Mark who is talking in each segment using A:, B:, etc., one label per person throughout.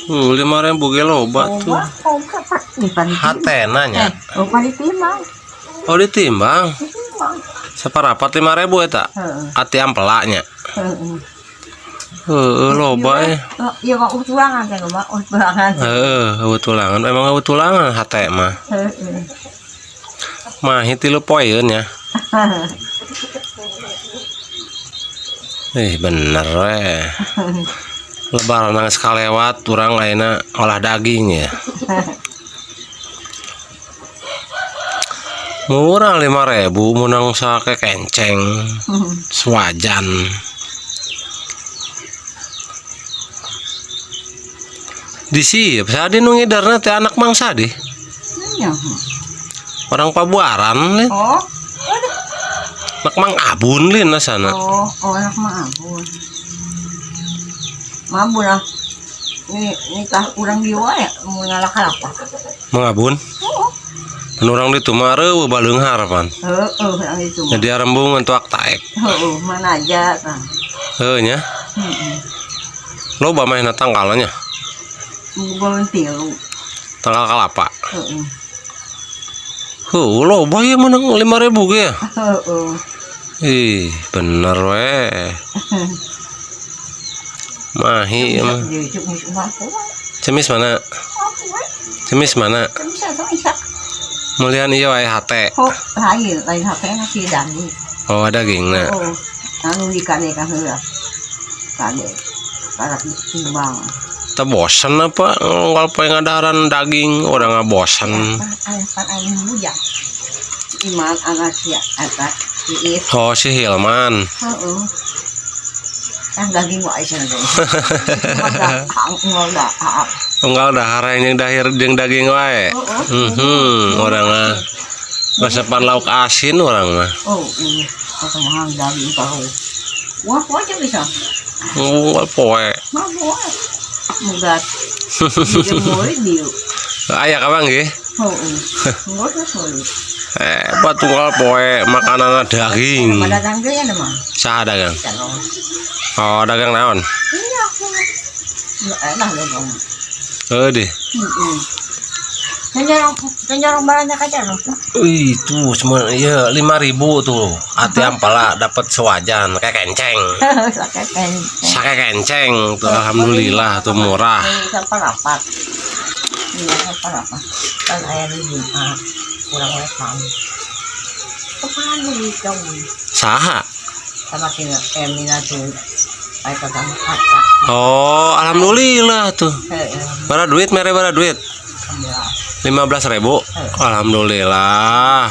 A: 5.000 ge loba tuh. Hatena nya.
B: Ditimbang.
A: Oh ditimbang. Saparapat 5.000 eta. Ati ampelanya. Loba
B: Iya kok utulangan kan, Mbak. Utulangan.
A: Utulangan. Emang utulangan hate mah. Mah 3 poeun ya. Bener Lebaran geus kalewat urang ayeuna olah daging ya. Murah 5.000 menang sake kenceng sewajan. Disiep sadi nu ngidarna teh anak Mang Sadi. Orang Pabuaran nih.
B: Oh.
A: Anak Mang Abun lin sana.
B: Oh anak Mang Abun. Mabun lah. Nikah urang diwa ya mau ngalak-alak.
A: Mang Abun?
B: Oh.
A: Penurang ditu mah reueuh baleunghar pan.
B: Urang ditu.
A: Jadi arembung entuak taek.
B: Mana aja kan.
A: Nya. Loba mah tanggalnya.
B: Bukan tilu.
A: Tanggal kalapa. Loba ya menang 5.000 ge ya. Bener we. Mahi emang. Cemis mana? Cemis mana? Mulian iya wae hate.
B: Lain hate nasi daging.
A: Oh dagingna.
B: Anu dikade ka heula. Kade. Parak timbang.
A: Kita bosan apa kalau pengen ngadaran daging orang nggak bosan.
B: Iman anak ya apa Iis.
A: Oh si Hilman.
B: Yang daging wae cenah teh.
A: Enggak udah hari yang daging wae. Orang masakan lauk asin orang mah.
B: Mahal daging tahu. Wah, aja bisa.
A: Poe.
B: Mugat. Mulai diu.
A: Aya ka Bang nggih?
B: Sulit.
A: Tunggal poe makanan daging.
B: Dagang ge ya mah.
A: Saha dagang? Oh, dagang naon?
B: Iya. Enak dagang.
A: Deh.
B: Kenjarong banyak aja loh.
A: Itu cuma ya 5.000 tuh. Hati ampala dapat sewajan kayak kenceng. Sake kenceng tuh alhamdulillah tuh murah.
B: Saparapat. Iya saparapat. Kan aya di Jumat. Kurang wetang. Kepalan di jauh.
A: Saha?
B: Sama kira minatul.
A: Oh, alhamdulillah tuh. Bara duit mere bara duit. 15.000. Alhamdulillah.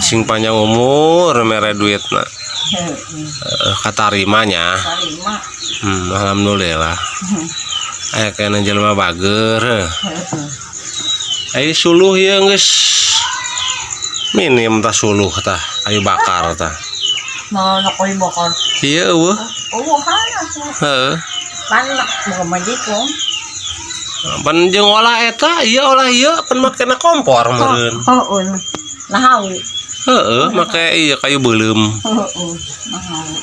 A: Sing panjang umur mere duitna. Katarimanya. Alhamdulillah. Aya kana jelema bager. Ai suluh ya geus minim tah suluh tah, ayu bakar tah.
B: Nah, koy bakar.
A: Iya eueuh. Heeh.
B: Panak mau majikom.
A: Pan jeung olah eta, ieu olah ieu pan makena kompor meureun.
B: Nah hawi.
A: Heeh, make ieu kayu beuleum.
B: Nah hawi.